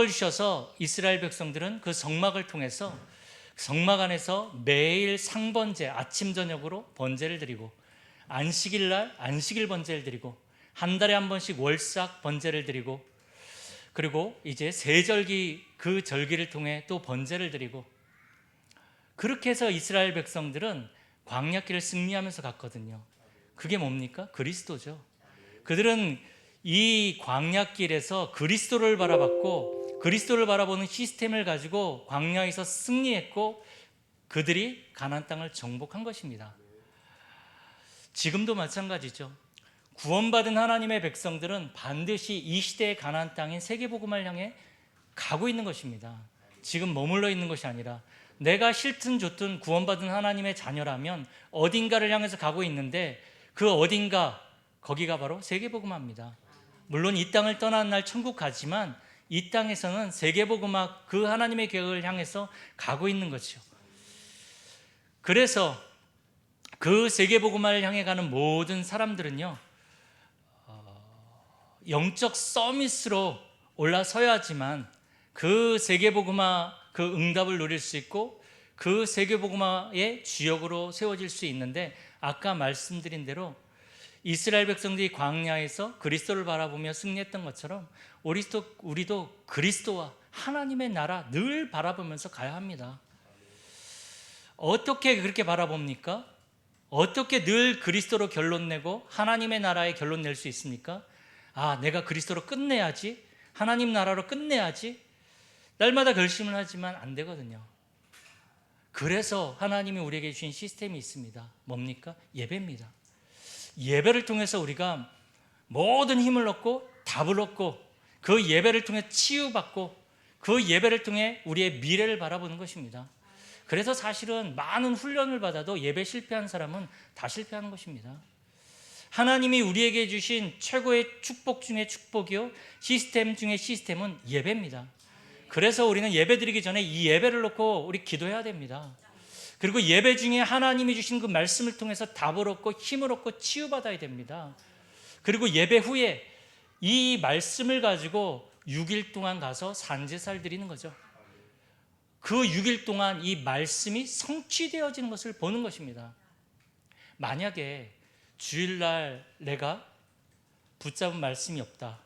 주셔서 이스라엘 백성들은 그 성막을 통해서 성막 안에서 매일 상번제, 아침 저녁으로 번제를 드리고, 안식일 날 안식일 번제를 드리고, 한 달에 한 번씩 월삭 번제를 드리고, 그리고 이제 세절기 그 절기를 통해 또 번제를 드리고, 그렇게 해서 이스라엘 백성들은 광야길을 승리하면서 갔거든요. 그게 뭡니까? 그리스도죠. 그들은 이 광야길에서 그리스도를 바라봤고, 그리스도를 바라보는 시스템을 가지고 광야에서 승리했고, 그들이 가나안 땅을 정복한 것입니다. 지금도 마찬가지죠. 구원받은 하나님의 백성들은 반드시 이 시대의 가나안 땅인 세계복음을 향해 가고 있는 것입니다. 지금 머물러 있는 것이 아니라, 내가 싫든 좋든 구원받은 하나님의 자녀라면 어딘가를 향해서 가고 있는데, 그 어딘가, 거기가 바로 세계복음화입니다. 물론 이 땅을 떠난 날 천국 가지만 이 땅에서는 세계복음화, 그 하나님의 계획을 향해서 가고 있는 거죠. 그래서 그 세계복음화를 향해 가는 모든 사람들은요, 영적 서밋으로 올라서야 하지만 그 세계복음화, 그 응답을 누릴 수 있고 그 세계복음화의 주역으로 세워질 수 있는데, 아까 말씀드린 대로 이스라엘 백성들이 광야에서 그리스도를 바라보며 승리했던 것처럼 우리도 그리스도와 하나님의 나라 늘 바라보면서 가야 합니다. 어떻게 그렇게 바라봅니까? 어떻게 늘 그리스도로 결론 내고 하나님의 나라에 결론 낼 수 있습니까? 아, 내가 그리스도로 끝내야지, 하나님 나라로 끝내야지, 날마다 결심을 하지만 안 되거든요. 그래서 하나님이 우리에게 주신 시스템이 있습니다. 뭡니까? 예배입니다. 예배를 통해서 우리가 모든 힘을 얻고 답을 얻고, 그 예배를 통해 치유받고, 그 예배를 통해 우리의 미래를 바라보는 것입니다. 그래서 사실은 많은 훈련을 받아도 예배 실패한 사람은 다 실패하는 것입니다. 하나님이 우리에게 주신 최고의 축복 중에 축복이요, 시스템 중에 시스템은 예배입니다. 그래서 우리는 예배 드리기 전에 이 예배를 놓고 우리 기도해야 됩니다. 그리고 예배 중에 하나님이 주신 그 말씀을 통해서 답을 얻고 힘을 얻고 치유받아야 됩니다. 그리고 예배 후에 이 말씀을 가지고 6일 동안 가서 산제사를 드리는 거죠. 그 6일 동안 이 말씀이 성취되어지는 것을 보는 것입니다. 만약에 주일날 내가 붙잡은 말씀이 없다,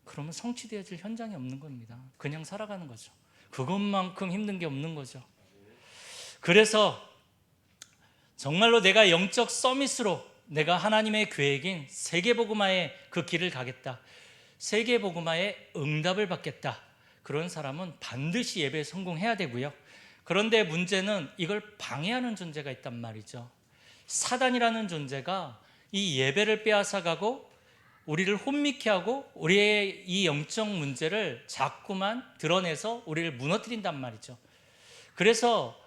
그러면 성취되어질 현장이 없는 겁니다. 그냥 살아가는 거죠. 그것만큼 힘든 게 없는 거죠. 그래서 정말로 내가 영적 서밋으로 내가 하나님의 계획인 세계복음화의 그 길을 가겠다, 세계복음화의 응답을 받겠다, 그런 사람은 반드시 예배에 성공해야 되고요. 그런데 문제는 이걸 방해하는 존재가 있단 말이죠. 사단이라는 존재가 이 예배를 빼앗아가고 우리를 혼미케 하고 우리의 이 영적 문제를 자꾸만 드러내서 우리를 무너뜨린단 말이죠. 그래서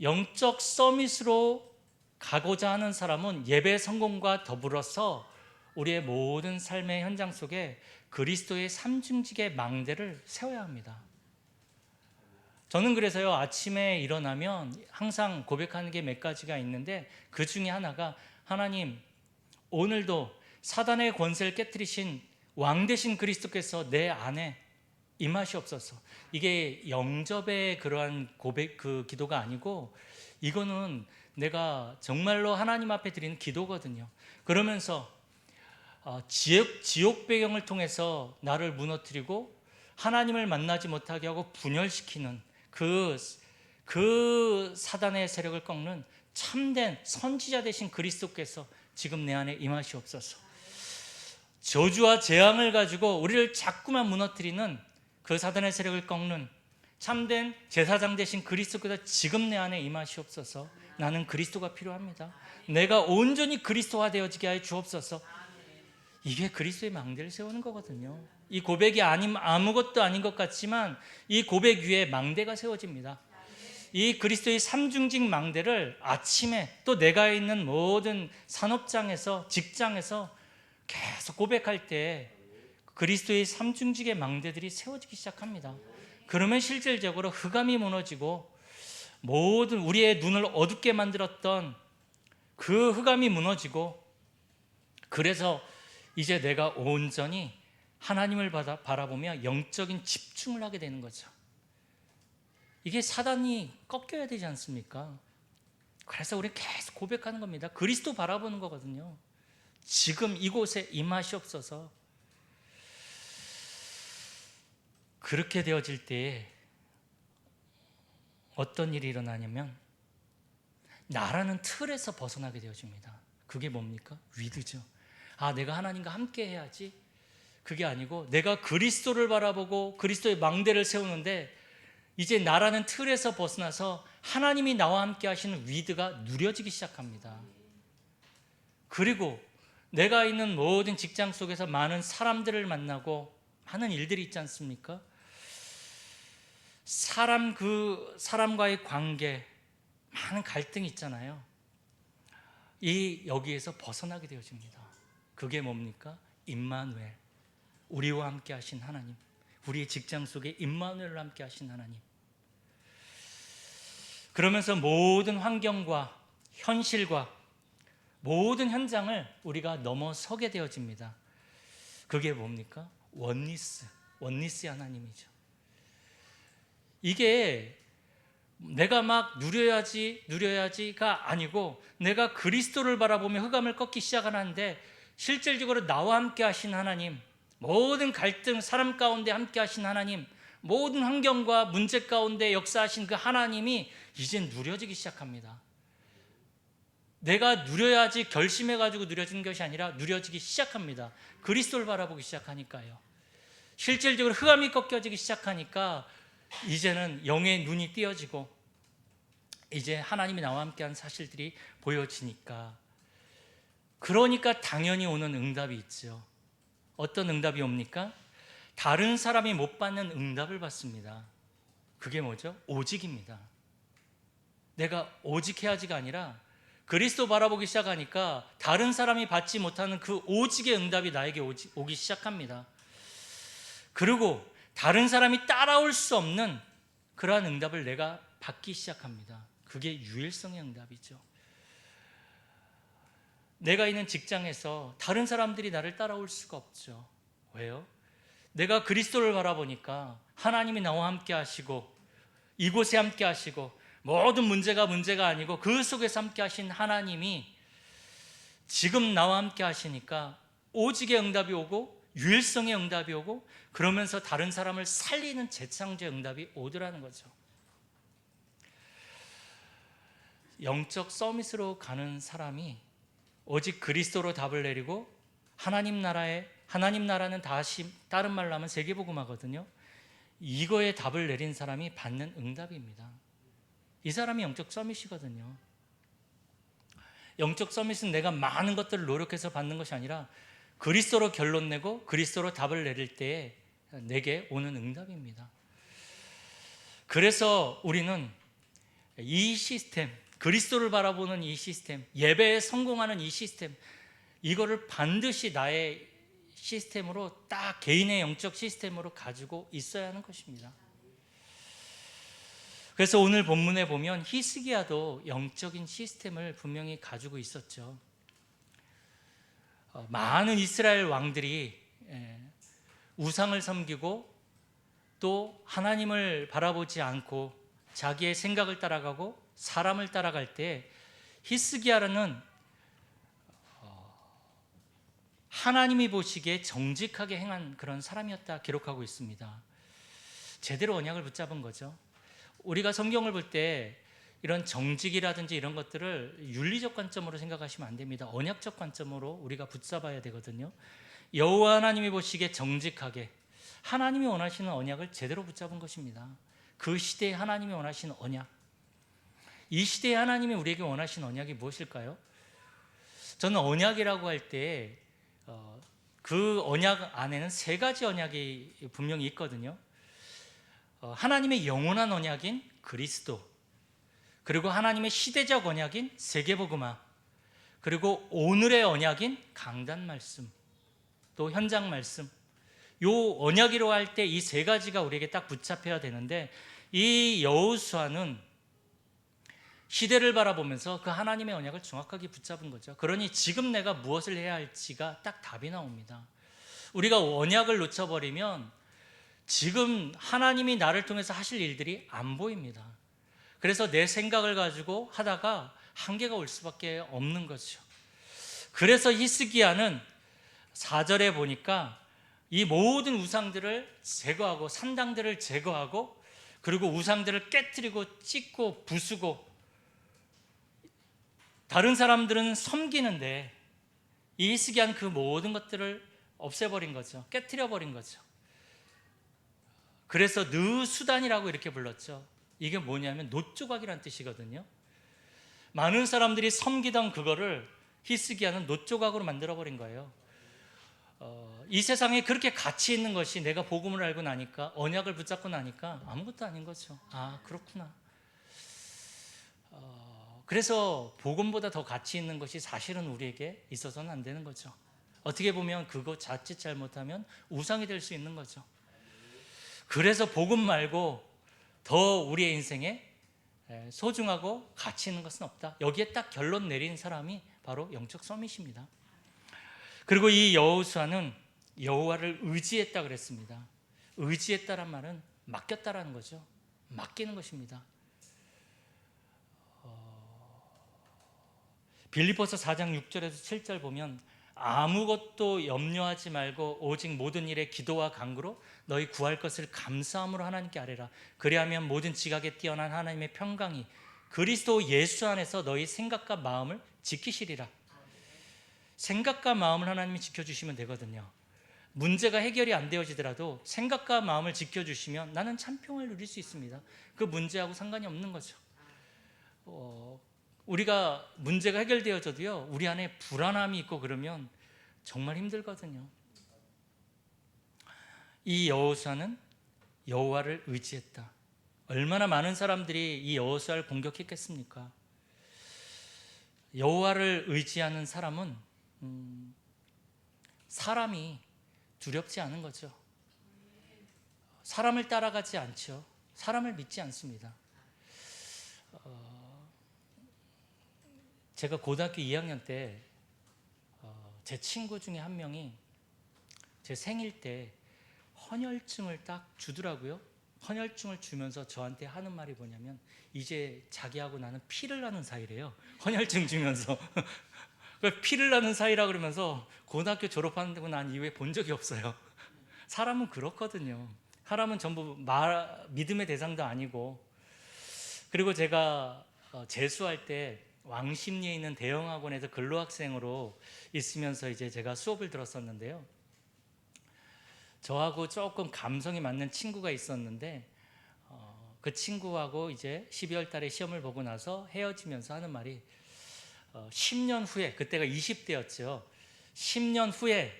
영적 서밋으로 가고자 하는 사람은 예배 성공과 더불어서 우리의 모든 삶의 현장 속에 그리스도의 삼중직의 망대를 세워야 합니다. 저는 그래서요, 아침에 일어나면 항상 고백하는 게 몇 가지가 있는데, 그 중에 하나가, 하나님, 오늘도 사단의 권세를 깨뜨리신 왕 되신 그리스도께서 내 안에 임하시옵소서. 이게 영접의 그러한 고백, 그 기도가 아니고, 이거는 내가 정말로 하나님 앞에 드리는 기도거든요. 그러면서 지옥 배경을 통해서 나를 무너뜨리고 하나님을 만나지 못하게 하고 분열시키는 그 사단의 세력을 꺾는 참된 선지자 되신 그리스도께서 지금 내 안에 임하시옵소서. 저주와 재앙을 가지고 우리를 자꾸만 무너뜨리는 그 사단의 세력을 꺾는 참된 제사장 되신 그리스도께서 지금 내 안에 임하시옵소서. 나는 그리스도가 필요합니다. 내가 온전히 그리스도화 되어지게 하여 주옵소서. 이게 그리스도의 망대를 세우는 거거든요. 이 고백이 아무것도 아닌 것 같지만 이 고백 위에 망대가 세워집니다. 이 그리스도의 삼중직 망대를 아침에 또 내가 있는 모든 산업장에서, 직장에서 계속 고백할 때 그리스도의 삼중직의 망대들이 세워지기 시작합니다. 그러면 실질적으로 흑암이 무너지고 모든 우리의 눈을 어둡게 만들었던 그 흑암이 무너지고, 그래서 이제 내가 온전히 하나님을 바라보며 영적인 집중을 하게 되는 거죠. 이게 사단이 꺾여야 되지 않습니까? 그래서 우리 계속 고백하는 겁니다. 그리스도 바라보는 거거든요. 지금 이곳에 임하시옵소서. 그렇게 되어질 때에 어떤 일이 일어나냐면 나라는 틀에서 벗어나게 되어집니다. 그게 뭡니까? 위드죠. 내가 하나님과 함께 해야지. 그게 아니고 내가 그리스도를 바라보고 그리스도의 망대를 세우는데 이제 나라는 틀에서 벗어나서 하나님이 나와 함께 하시는 위드가 누려지기 시작합니다. 그리고 내가 있는 모든 직장 속에서 많은 사람들을 만나고 하는 일들이 있지 않습니까? 사람과의 관계, 많은 갈등이 있잖아요. 여기에서 벗어나게 되어집니다. 그게 뭡니까? 임마누엘, 우리와 함께 하신 하나님, 우리의 직장 속에 임마누엘과 함께 하신 하나님. 그러면서 모든 환경과 현실과 모든 현장을 우리가 넘어서게 되어집니다. 그게 뭡니까? 원리스의 하나님이죠. 이게 내가 막 누려야지가 아니고 내가 그리스도를 바라보며 흑암을 꺾기 시작하는데 실질적으로 나와 함께 하신 하나님, 모든 갈등, 사람 가운데 함께 하신 하나님, 모든 환경과 문제 가운데 역사하신 그 하나님이 이제 누려지기 시작합니다. 내가 누려야지 결심해가지고 누려지는 것이 아니라 누려지기 시작합니다. 그리스도를 바라보기 시작하니까요. 실질적으로 흑암이 꺾여지기 시작하니까 이제는 영의 눈이 띄어지고 이제 하나님이 나와 함께한 사실들이 보여지니까, 그러니까 당연히 오는 응답이 있죠. 어떤 응답이 옵니까? 다른 사람이 못 받는 응답을 받습니다. 그게 뭐죠? 오직입니다. 내가 오직해야지가 아니라 그리스도 바라보기 시작하니까 다른 사람이 받지 못하는 그 오직의 응답이 나에게 오기 시작합니다. 그리고 다른 사람이 따라올 수 없는 그러한 응답을 내가 받기 시작합니다. 그게 유일성의 응답이죠. 내가 있는 직장에서 다른 사람들이 나를 따라올 수가 없죠. 왜요? 내가 그리스도를 바라보니까 하나님이 나와 함께 하시고 이곳에 함께 하시고 모든 문제가 아니고 그 속에서 함께 하신 하나님이 지금 나와 함께 하시니까 오직의 응답이 오고 유일성의 응답이 오고, 그러면서 다른 사람을 살리는 재창조의 응답이 오더라는 거죠. 영적 서밋으로 가는 사람이 오직 그리스도로 답을 내리고 하나님 나라는 다시 다른 말로 하면 세계복음화거든요. 이거에 답을 내린 사람이 받는 응답입니다. 이 사람이 영적 서밋이거든요. 영적 서밋은 내가 많은 것들을 노력해서 받는 것이 아니라 그리스도로 결론 내고 그리스도로 답을 내릴 때에 내게 오는 응답입니다. 그래서 우리는 이 시스템, 그리스도를 바라보는 이 시스템, 예배에 성공하는 이 시스템, 이거를 반드시 나의 시스템으로, 딱 개인의 영적 시스템으로 가지고 있어야 하는 것입니다. 그래서 오늘 본문에 보면 히스기야도 영적인 시스템을 분명히 가지고 있었죠. 많은 이스라엘 왕들이 우상을 섬기고 또 하나님을 바라보지 않고 자기의 생각을 따라가고 사람을 따라갈 때 히스기야라는 하나님이 보시기에 정직하게 행한 그런 사람이었다 기록하고 있습니다. 제대로 언약을 붙잡은 거죠. 우리가 성경을 볼 때 이런 정직이라든지 이런 것들을 윤리적 관점으로 생각하시면 안 됩니다. 언약적 관점으로 우리가 붙잡아야 되거든요. 여호와 하나님이 보시기에 정직하게 하나님이 원하시는 언약을 제대로 붙잡은 것입니다. 그 시대에 하나님이 원하시는 언약, 이 시대에 하나님이 우리에게 원하시는 언약이 무엇일까요? 저는 언약이라고 할 때 그 언약 안에는 세 가지 언약이 분명히 있거든요. 하나님의 영원한 언약인 그리스도, 그리고 하나님의 시대적 언약인 세계복음화, 그리고 오늘의 언약인 강단 말씀, 또 현장 말씀. 요 언약이라고 할 때 이 세 가지가 우리에게 딱 붙잡혀야 되는데, 이 여호수아는 시대를 바라보면서 그 하나님의 언약을 정확하게 붙잡은 거죠. 그러니 지금 내가 무엇을 해야 할지가 딱 답이 나옵니다. 우리가 언약을 놓쳐버리면 지금 하나님이 나를 통해서 하실 일들이 안 보입니다. 그래서 내 생각을 가지고 하다가 한계가 올 수밖에 없는 거죠. 그래서 히스기야는 4절에 보니까 이 모든 우상들을 제거하고 산당들을 제거하고 그리고 우상들을 깨트리고 찢고 부수고, 다른 사람들은 섬기는데 이 히스기야는 그 모든 것들을 없애버린 거죠. 깨트려버린 거죠. 그래서 느수단이라고 이렇게 불렀죠. 이게 뭐냐면 놋조각이라는 뜻이거든요. 많은 사람들이 섬기던 그거를 히스기야는 놋조각으로 만들어버린 거예요. 이 세상에 그렇게 가치 있는 것이 내가 복음을 알고 나니까, 언약을 붙잡고 나니까 아무것도 아닌 거죠. 아, 그렇구나. 그래서 복음보다 더 가치 있는 것이 사실은 우리에게 있어서는 안 되는 거죠. 어떻게 보면 그거 자칫 잘못하면 우상이 될 수 있는 거죠. 그래서 복음 말고 더 우리의 인생에 소중하고 가치 있는 것은 없다. 여기에 딱 결론 내린 사람이 바로 영적 서밋입니다. 그리고 이 여호수아는 여호와를 의지했다 그랬습니다. 의지했다란 말은 맡겼다라는 거죠. 맡기는 것입니다. 빌립보서 4장 6절에서 7절 보면 아무것도 염려하지 말고 오직 모든 일에 기도와 간구로 너희 구할 것을 감사함으로 하나님께 아뢰라. 그리하면 모든 지각에 뛰어난 하나님의 평강이 그리스도 예수 안에서 너희 생각과 마음을 지키시리라. 생각과 마음을 하나님이 지켜주시면 되거든요. 문제가 해결이 안 되어지더라도 생각과 마음을 지켜주시면 나는 참 평을 누릴 수 있습니다. 그 문제하고 상관이 없는 거죠. 우리가 문제가 해결되어져도요, 우리 안에 불안함이 있고 그러면 정말 힘들거든요. 이 여호수아는 여호와를 의지했다. 얼마나 많은 사람들이 이 여호수아를 공격했겠습니까? 여호와를 의지하는 사람은 사람이 두렵지 않은 거죠. 사람을 따라가지 않죠. 사람을 믿지 않습니다. 제가 고등학교 2학년 때 제 친구 중에 한 명이 제 생일 때 헌혈증을 딱 주더라고요. 헌혈증을 주면서 저한테 하는 말이 뭐냐면 이제 자기하고 나는 피를 나는 사이래요. 헌혈증 주면서 피를 나는 사이라 그러면서 고등학교 졸업하고 난 이후에 본 적이 없어요. 사람은 그렇거든요. 사람은 전부 믿음의 대상도 아니고. 그리고 제가 재수할 때 왕십리에 있는 대형학원에서 근로학생으로 있으면서 이제 제가 수업을 들었었는데요. 저하고 조금 감성이 맞는 친구가 있었는데 그 친구하고 이제 12월 달에 시험을 보고 나서 헤어지면서 하는 말이 10년 후에, 그때가 20대였죠. 10년 후에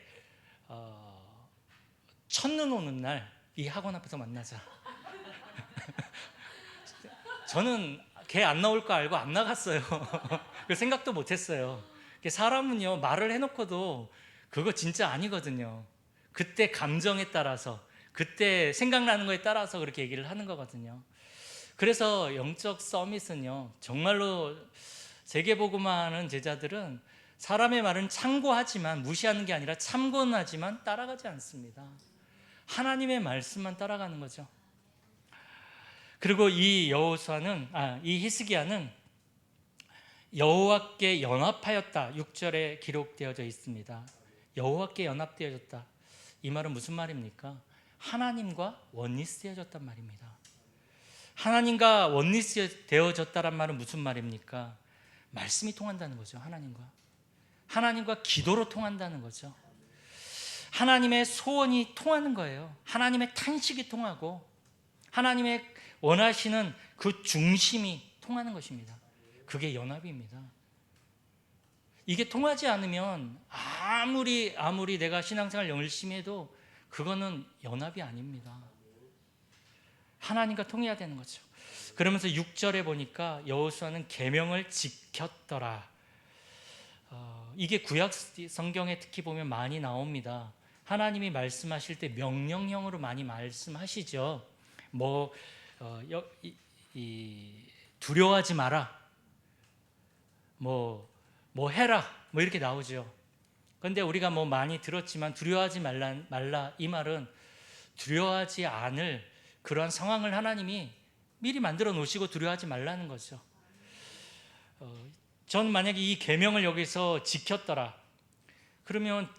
첫눈 오는 날 이 학원 앞에서 만나자. 저는 걔 안 나올 거 알고 안 나갔어요. 그 생각도 못했어요. 사람은요, 말을 해놓고도 그거 진짜 아니거든요. 그때 감정에 따라서, 그때 생각나는 거에 따라서 그렇게 얘기를 하는 거거든요. 그래서 영적 서밋은요, 정말로 세계복음화 하는 제자들은 사람의 말은 참고하지만, 무시하는 게 아니라 참고는 하지만 따라가지 않습니다. 하나님의 말씀만 따라가는 거죠. 그리고 이 이 히스기야는 여호와께 연합하였다. 6절에 기록되어져 있습니다. 여호와께 연합되어졌다. 이 말은 무슨 말입니까? 하나님과 원리스되어졌단 말입니다. 하나님과 원리스되어졌다란 말은 무슨 말입니까? 말씀이 통한다는 거죠. 하나님과 기도로 통한다는 거죠. 하나님의 소원이 통하는 거예요. 하나님의 탄식이 통하고 하나님의 원하시는 그 중심이 통하는 것입니다. 그게 연합입니다. 이게 통하지 않으면 아무리 내가 신앙생활 열심히 해도 그거는 연합이 아닙니다. 하나님과 통해야 되는 거죠. 그러면서 6절에 보니까 여호수아는 계명을 지켰더라. 이게 구약 성경에 특히 보면 많이 나옵니다. 하나님이 말씀하실 때 명령형으로 많이 말씀하시죠. 두려워하지 마라, 뭐 해라, 이렇게 나오죠. 그런데 우리가 뭐 많이 들었지만 두려워하지 말라 이 말은 두려워하지 않을 그러한 상황을 하나님이 미리 만들어 놓으시고 두려워하지 말라는 거죠. 저는 만약에 이 계명을 여기서 지켰더라 그러면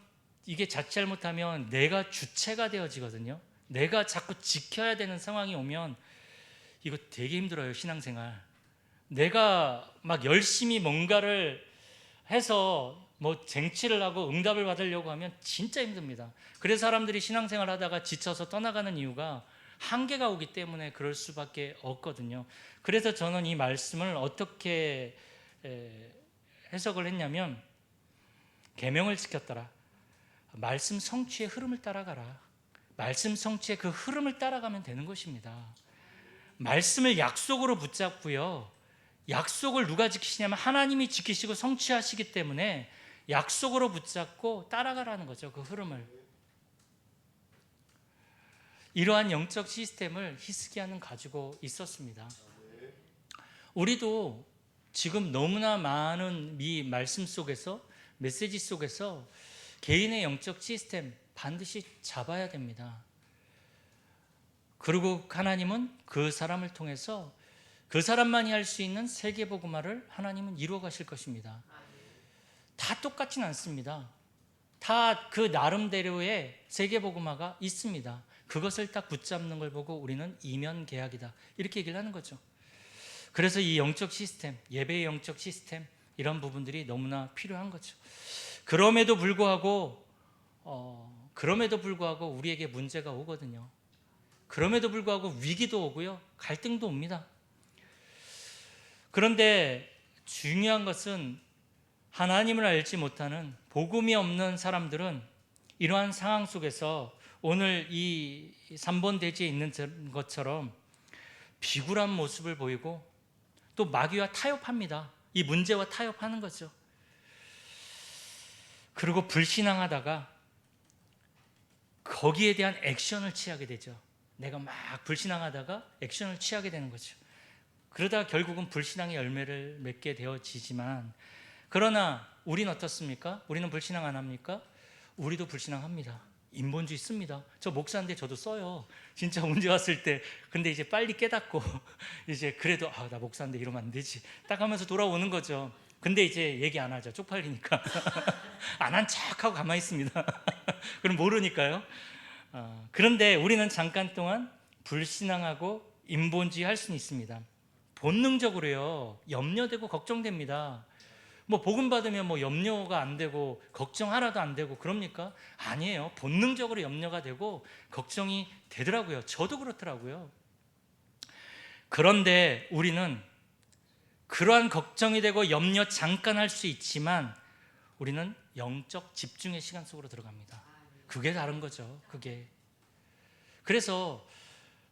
이게 자칫 잘못하면 내가 주체가 되어지거든요. 내가 자꾸 지켜야 되는 상황이 오면 이거 되게 힘들어요. 신앙생활. 내가 막 열심히 뭔가를 해서 뭐 쟁취를 하고 응답을 받으려고 하면 진짜 힘듭니다. 그래서 사람들이 신앙생활 하다가 지쳐서 떠나가는 이유가 한계가 오기 때문에 그럴 수밖에 없거든요. 그래서 저는 이 말씀을 어떻게 해석을 했냐면 계명을 지켰더라. 말씀 성취의 흐름을 따라가라. 말씀 성취의 그 흐름을 따라가면 되는 것입니다. 말씀을 약속으로 붙잡고요. 약속을 누가 지키시냐면 하나님이 지키시고 성취하시기 때문에 약속으로 붙잡고 따라가라는 거죠. 그 흐름을. 이러한 영적 시스템을 히스기야는 가지고 있었습니다. 우리도 지금 너무나 많은 이 말씀 속에서 메시지 속에서 개인의 영적 시스템 반드시 잡아야 됩니다. 그리고 하나님은 그 사람을 통해서 그 사람만이 할 수 있는 세계복음화를 하나님은 이루어 가실 것입니다. 다 똑같진 않습니다. 다 그 나름대로의 세계복음화가 있습니다. 그것을 딱 붙잡는 걸 보고 우리는 이면개약이다 이렇게 얘기를 하는 거죠. 그래서 이 영적 시스템, 예배의 영적 시스템 이런 부분들이 너무나 필요한 거죠. 그럼에도 불구하고 우리에게 문제가 오거든요. 그럼에도 불구하고 위기도 오고요. 갈등도 옵니다. 그런데 중요한 것은 하나님을 알지 못하는 복음이 없는 사람들은 이러한 상황 속에서 오늘 이 3번 대지에 있는 것처럼 비굴한 모습을 보이고 또 마귀와 타협합니다. 이 문제와 타협하는 거죠. 그리고 불신앙하다가 거기에 대한 액션을 취하게 되죠. 내가 막 불신앙하다가 액션을 취하게 되는 거죠. 그러다가 결국은 불신앙의 열매를 맺게 되어지지만, 그러나 우리는 어떻습니까? 우리는 불신앙 안 합니까? 우리도 불신앙합니다. 인본주의 씁니다. 저 목사인데 저도 써요. 진짜 문제 왔을 때. 근데 이제 빨리 깨닫고 이제 그래도 나 목사인데 이러면 안 되지 딱 하면서 돌아오는 거죠. 근데 이제 얘기 안 하죠. 쪽팔리니까. 안 한 척하고 가만히 있습니다. 그럼 모르니까요. 그런데 우리는 잠깐 동안 불신앙하고 인본주의 할 수는 있습니다. 본능적으로요, 염려되고 걱정됩니다. 뭐 복음 받으면 뭐 염려가 안 되고 걱정 하나도 안 되고 그럽니까? 아니에요. 본능적으로 염려가 되고 걱정이 되더라고요. 저도 그렇더라고요. 그런데 우리는 그러한 걱정이 되고 염려 잠깐 할 수 있지만 우리는 영적 집중의 시간 속으로 들어갑니다. 그게 다른 거죠. 그게. 그래서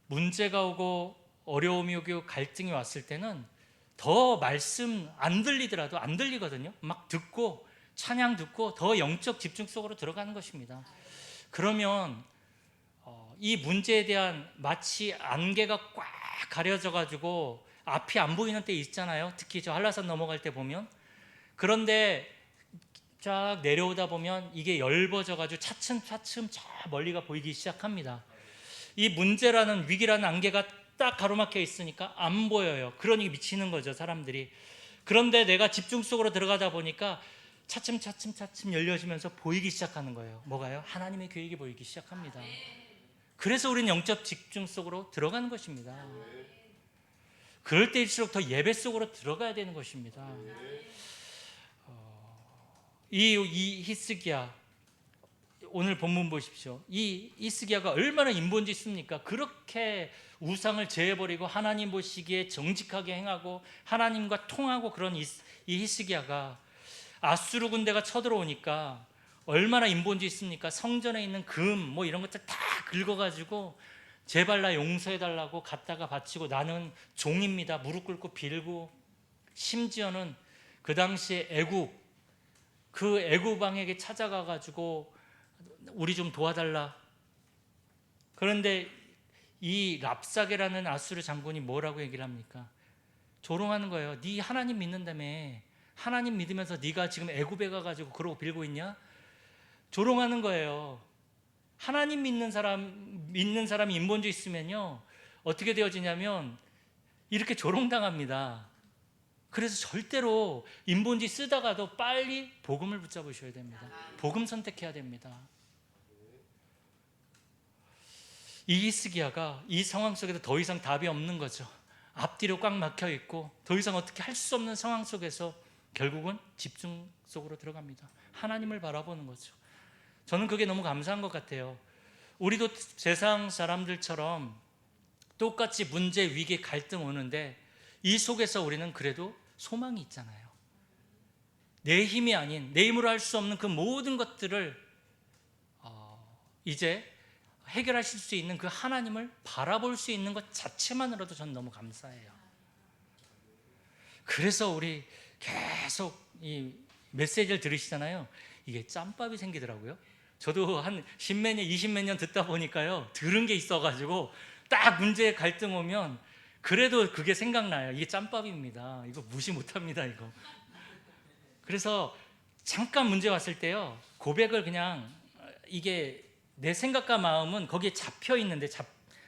문제가 오고 어려움이 오고 갈등이 왔을 때는 더 말씀 안 들리더라도 안 들리거든요. 막 듣고 찬양 듣고 더 영적 집중 속으로 들어가는 것입니다. 그러면 이 문제에 대한 마치 안개가 꽉 가려져 가지고 앞이 안 보이는 때 있잖아요. 특히 저 한라산 넘어갈 때 보면. 그런데 쫙 내려오다 보면 이게 엷어져 가지고 차츰차츰 저 멀리가 보이기 시작합니다. 이 문제라는 위기라는 안개가 딱 가로막혀 있으니까 안 보여요. 그러니 미치는 거죠, 사람들이. 그런데 내가 집중 속으로 들어가다 보니까 차츰 열려지면서 보이기 시작하는 거예요. 뭐가요? 하나님의 계획이 보이기 시작합니다. 그래서 우리는 영적 집중 속으로 들어가는 것입니다. 그럴 때일수록 더 예배 속으로 들어가야 되는 것입니다. 이 히스기야, 오늘 본문 보십시오. 이 히스기야가 얼마나 인본주의 씁니까? 그렇게 우상을 제해버리고 하나님 보시기에 정직하게 행하고 하나님과 통하고 그런 이 히스기야가 아수르 군대가 쳐들어오니까 얼마나 인본주의 씁니까? 성전에 있는 금 뭐 이런 것들 다 긁어가지고 제발 나 용서해달라고 갖다가 바치고 나는 종입니다. 무릎 꿇고 빌고, 심지어는 그 당시에 그 애굽 왕에게 찾아가가지고 우리 좀 도와달라. 그런데 이 랍사게라는 아수르 장군이 뭐라고 얘기를 합니까? 조롱하는 거예요. 네 하나님 믿는다며. 하나님 믿으면서 네가 지금 애굽에 가가지고 그러고 빌고 있냐? 조롱하는 거예요. 하나님 믿는 사람이 인본주의 있으면요, 어떻게 되어지냐면 이렇게 조롱당합니다. 그래서 절대로 인본주의 쓰다가도 빨리 복음을 붙잡으셔야 됩니다. 복음 선택해야 됩니다. 이 히스기야가 이 상황 속에서 더 이상 답이 없는 거죠. 앞뒤로 꽉 막혀 있고 더 이상 어떻게 할 수 없는 상황 속에서 결국은 집중 속으로 들어갑니다. 하나님을 바라보는 거죠. 저는 그게 너무 감사한 것 같아요. 우리도 세상 사람들처럼 똑같이 문제, 위기, 갈등 오는데 이 속에서 우리는 그래도 소망이 있잖아요. 내 힘이 아닌, 내 힘으로 할 수 없는 그 모든 것들을 이제 해결하실 수 있는 그 하나님을 바라볼 수 있는 것 자체만으로도 저는 너무 감사해요. 그래서 우리 계속 이 메시지를 들으시잖아요. 이게 짬밥이 생기더라고요. 저도 한 10몇 년, 20몇 년 듣다 보니까요, 들은 게 있어가지고 딱 문제에 갈등 오면 그래도 그게 생각나요. 이게 짬밥입니다. 이거 무시 못합니다, 이거. 그래서 잠깐 문제 왔을 때요, 고백을 그냥, 이게 내 생각과 마음은 거기에 잡혀 있는데,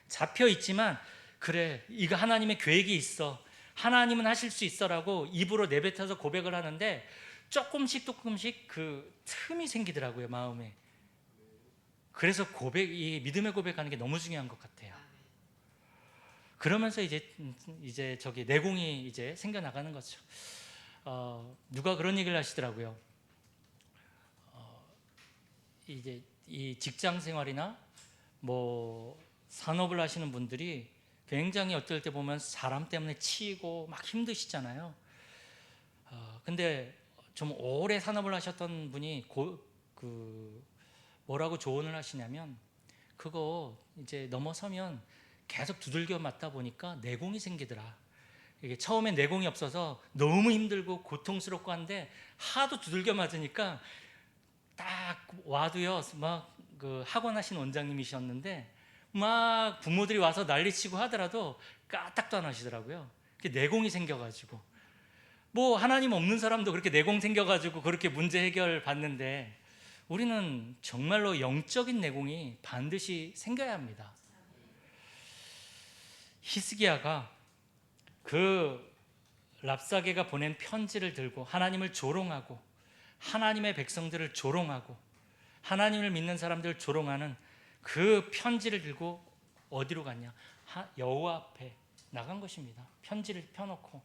잡혀 있지만, 그래, 이거 하나님의 계획이 있어, 하나님은 하실 수 있어라고 입으로 내뱉어서 고백을 하는데 조금씩 그 틈이 생기더라고요, 마음에. 그래서 이 믿음의 고백하는 게 너무 중요한 것 같아요. 그러면서 이제 저기 내공이 이제 생겨 나가는 거죠. 누가 그런 얘기를 하시더라고요. 이제 이 직장 생활이나 뭐 산업을 하시는 분들이 굉장히 어떨 때 보면 사람 때문에 치이고 막 힘드시잖아요. 근데 좀 오래 산업을 하셨던 분이 뭐라고 조언을 하시냐면, 그거 이제 넘어서면 계속 두들겨 맞다 보니까 내공이 생기더라. 이게 처음엔 내공이 없어서 너무 힘들고 고통스럽고 한데 하도 두들겨 맞으니까 딱 와도요, 막 그 학원 하신 원장님이셨는데 막 부모들이 와서 난리치고 하더라도 까딱도 안 하시더라고요. 내공이 생겨가지고. 뭐 하나님 없는 사람도 그렇게 내공 생겨가지고 그렇게 문제 해결 받는데, 우리는 정말로 영적인 내공이 반드시 생겨야 합니다. 히스기야가 그 랍사게가 보낸 편지를 들고 하나님을 조롱하고 하나님의 백성들을 조롱하고 하나님을 믿는 사람들을 조롱하는 그 편지를 들고 어디로 갔냐? 여호와 앞에 나간 것입니다. 편지를 펴놓고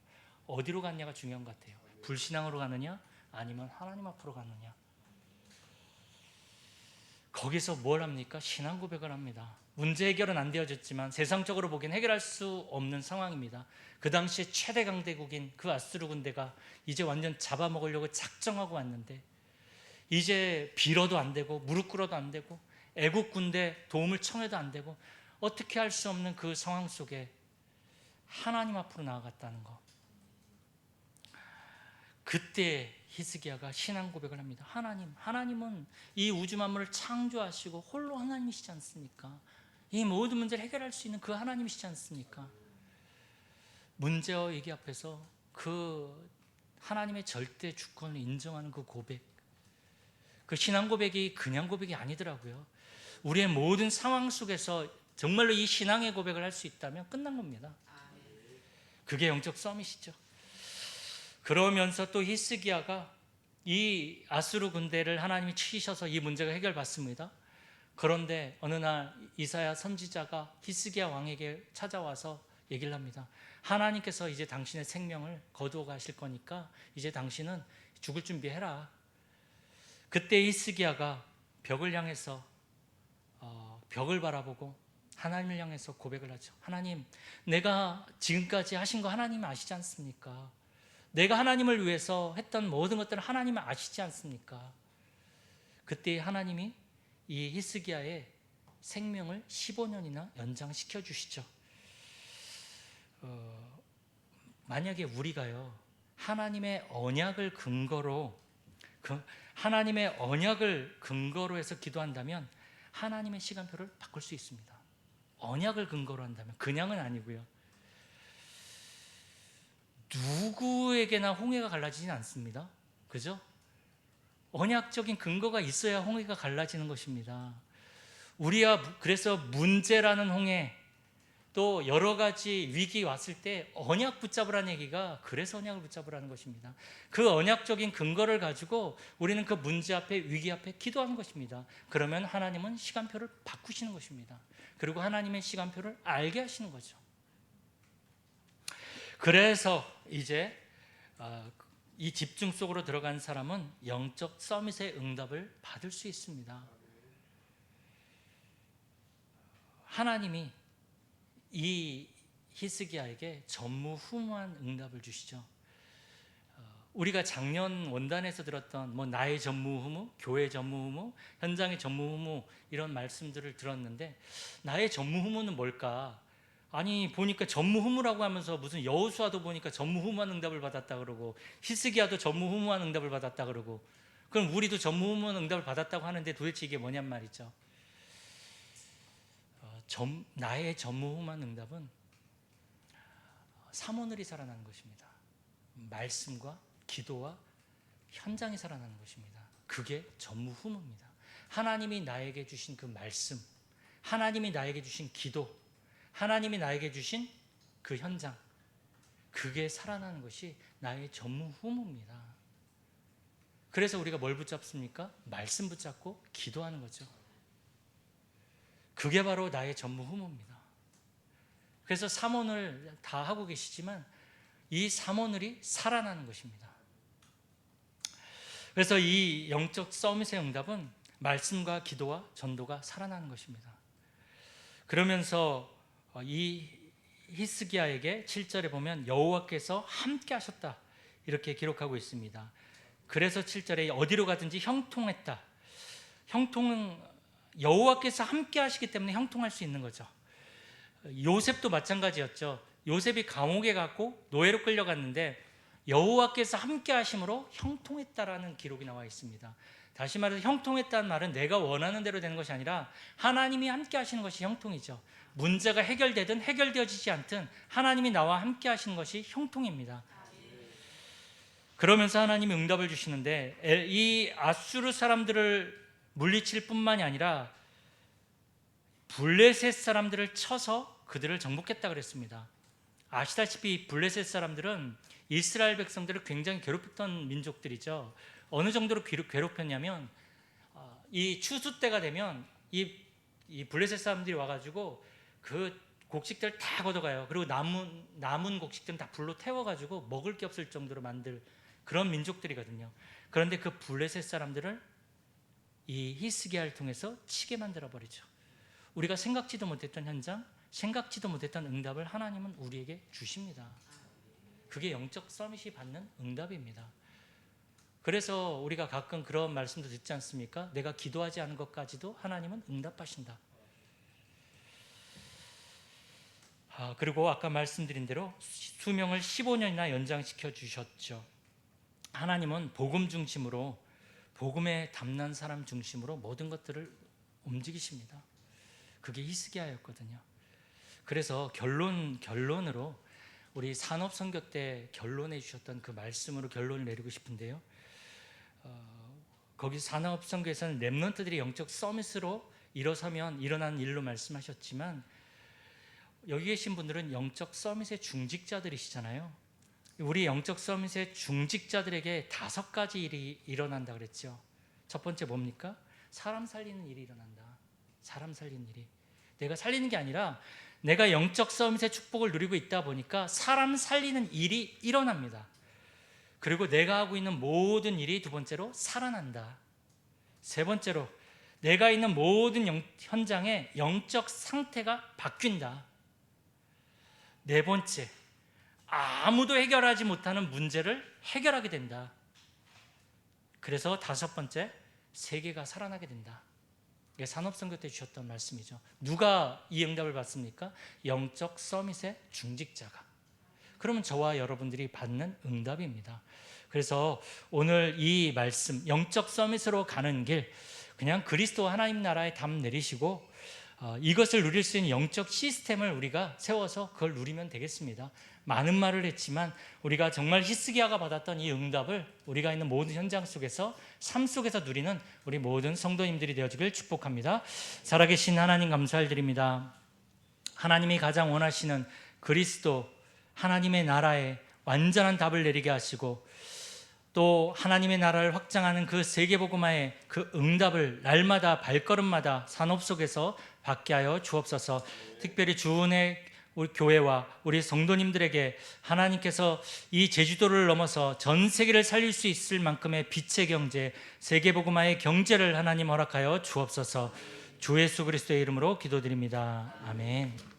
어디로 갔냐가 중요한 것 같아요. 불신앙으로 가느냐 아니면 하나님 앞으로 가느냐. 거기서 뭘 합니까? 신앙 고백을 합니다. 문제 해결은 안 되어졌지만 세상적으로 보기엔 해결할 수 없는 상황입니다. 그 당시에 최대 강대국인 그 아수르 군대가 이제 완전 잡아먹으려고 작정하고 왔는데, 이제 빌어도 안 되고 무릎 꿇어도 안 되고 애국 군대 도움을 청해도 안 되고 어떻게 할 수 없는 그 상황 속에 하나님 앞으로 나아갔다는 거. 그때 히스기야가 신앙 고백을 합니다. 하나님은 이 우주 만물을 창조하시고 홀로 하나님이시지 않습니까? 이 모든 문제를 해결할 수 있는 그 하나님이시지 않습니까? 문제와 위기 앞에서 그 하나님의 절대 주권을 인정하는 그 고백, 그 신앙 고백이 그냥 고백이 아니더라고요. 우리의 모든 상황 속에서 정말로 이 신앙의 고백을 할 수 있다면 끝난 겁니다. 그게 영적 싸움이시죠. 그러면서 또 히스기야가 이 아수르 군대를 하나님이 치셔서 이 문제가 해결받습니다. 그런데 어느 날 이사야 선지자가 히스기야 왕에게 찾아와서 얘기를 합니다. 하나님께서 이제 당신의 생명을 거두어 가실 거니까 이제 당신은 죽을 준비해라. 그때 히스기야가 벽을 향해서 벽을 바라보고 하나님을 향해서 고백을 하죠. 하나님, 내가 지금까지 하신 거 하나님 아시지 않습니까? 내가 하나님을 위해서 했던 모든 것들을 하나님은 아시지 않습니까? 그때 하나님이 이 히스기야의 생명을 15년이나 연장시켜 주시죠. 만약에 우리가요, 하나님의 언약을 근거로 해서 기도한다면 하나님의 시간표를 바꿀 수 있습니다. 언약을 근거로 한다면, 그냥은 아니고요. 누구에게나 홍해가 갈라지진 않습니다. 그죠? 언약적인 근거가 있어야 홍해가 갈라지는 것입니다. 우리야 그래서 문제라는 홍해, 또 여러 가지 위기 왔을 때 언약 붙잡으라는 얘기가 그래서 언약을 붙잡으라는 것입니다. 그 언약적인 근거를 가지고 우리는 그 문제 앞에, 위기 앞에 기도하는 것입니다. 그러면 하나님은 시간표를 바꾸시는 것입니다. 그리고 하나님의 시간표를 알게 하시는 거죠. 그래서 이제 이 집중 속으로 들어간 사람은 영적 서밋의 응답을 받을 수 있습니다. 하나님이 이 히스기야에게 전무후무한 응답을 주시죠. 우리가 작년 원단에서 들었던 나의 전무후무, 교회 전무후무, 현장의 전무후무 이런 말씀들을 들었는데, 나의 전무후무는 뭘까? 아니 보니까 전무후무라고 하면서 무슨 여호수아도 보니까 전무후무한 응답을 받았다 그러고, 히스기야도 전무후무한 응답을 받았다 그러고, 그럼 우리도 전무후무한 응답을 받았다고 하는데 도대체 이게 뭐냔 말이죠. 나의 전무후무한 응답은 삼오늘이 살아나는 것입니다. 말씀과 기도와 현장이 살아나는 것입니다. 그게 전무후무입니다. 하나님이 나에게 주신 그 말씀, 하나님이 나에게 주신 기도, 하나님이 나에게 주신 그 현장, 그게 살아나는 것이 나의 전무후무입니다. 그래서 우리가 뭘 붙잡습니까? 말씀 붙잡고 기도하는 거죠. 그게 바로 나의 전무후무입니다. 그래서 삼오늘 다 하고 계시지만 이 삼오늘이 살아나는 것입니다. 그래서 이 영적 서밋의 응답은 말씀과 기도와 전도가 살아나는 것입니다. 그러면서 이 히스기야에게 7절에 보면 여호와께서 함께 하셨다 이렇게 기록하고 있습니다. 그래서 7절에 어디로 가든지 형통했다. 형통은 여호와께서 함께 하시기 때문에 형통할 수 있는 거죠. 요셉도 마찬가지였죠. 요셉이 감옥에 갔고 노예로 끌려갔는데 여호와께서 함께 하심으로 형통했다라는 기록이 나와 있습니다. 다시 말해서 형통했다는 말은 내가 원하는 대로 되는 것이 아니라 하나님이 함께 하시는 것이 형통이죠. 문제가 해결되든 해결되어지지 않든 하나님이 나와 함께 하시는 것이 형통입니다. 그러면서 하나님이 응답을 주시는데, 이 아수르 사람들을 물리칠 뿐만이 아니라 블레셋 사람들을 쳐서 그들을 정복했다 그랬습니다. 아시다시피 블레셋 사람들은 이스라엘 백성들을 굉장히 괴롭혔던 민족들이죠. 어느 정도로 괴롭혔냐면 이 추수 때가 되면 이 블레셋 사람들이 와가지고 그 곡식들 다 걷어가요. 그리고 남은 곡식들은 다 불로 태워가지고 먹을 게 없을 정도로 만들 그런 민족들이거든요. 그런데 그 블레셋 사람들을 이 히스기야를 통해서 치게 만들어 버리죠. 우리가 생각지도 못했던 현장, 생각지도 못했던 응답을 하나님은 우리에게 주십니다. 그게 영적 서밋이 받는 응답입니다. 그래서 우리가 가끔 그런 말씀도 듣지 않습니까? 내가 기도하지 않은 것까지도 하나님은 응답하신다. 그리고 아까 말씀드린 대로 수명을 15년이나 연장시켜 주셨죠. 하나님은 복음 중심으로, 복음에 담난 사람 중심으로 모든 것들을 움직이십니다. 그게 히스기야였거든요. 그래서 결론으로 우리 산업선교 때 결론해 주셨던 그 말씀으로 결론을 내리고 싶은데요. 거기 산업선교에서는 렘넌트들이 영적 서밋으로 일어서면 일어나는 일로 말씀하셨지만, 여기 계신 분들은 영적 서밋의 중직자들이시잖아요. 우리 영적 서밋의 중직자들에게 5가지 일이 일어난다 그랬죠. 첫 번째 뭡니까? 사람 살리는 일이 일어난다. 사람 살리는 일이. 내가 살리는 게 아니라 내가 영적 서밋의 축복을 누리고 있다 보니까 사람 살리는 일이 일어납니다. 그리고 내가 하고 있는 모든 일이 두 번째로 살아난다. 세 번째로 내가 있는 모든 현장의 영적 상태가 바뀐다. 네 번째, 아무도 해결하지 못하는 문제를 해결하게 된다. 그래서 다섯 번째, 세계가 살아나게 된다. 이게 산업선교 때 주셨던 말씀이죠. 누가 이 응답을 받습니까? 영적 서밋의 중직자가. 그러면 저와 여러분들이 받는 응답입니다. 그래서 오늘 이 말씀, 영적 서밋으로 가는 길, 그냥 그리스도 하나님 나라에 담 내리시고 이것을 누릴 수 있는 영적 시스템을 우리가 세워서 그걸 누리면 되겠습니다. 많은 말을 했지만 우리가 정말 히스기야가 받았던 이 응답을 우리가 있는 모든 현장 속에서 삶 속에서 누리는 우리 모든 성도님들이 되어주길 축복합니다. 살아계신 하나님 감사드립니다. 하나님이 가장 원하시는 그리스도 하나님의 나라에 완전한 답을 내리게 하시고 또 하나님의 나라를 확장하는 그 세계복음화의 그 응답을 날마다 발걸음마다 산업 속에서 받게 하여 주옵소서. 특별히 주은혜 우리 교회와 우리 성도님들에게 하나님께서 이 제주도를 넘어서 전 세계를 살릴 수 있을 만큼의 빛의 경제, 세계복음화의 경제를 하나님 허락하여 주옵소서. 주 예수 그리스도의 이름으로 기도드립니다. 아멘.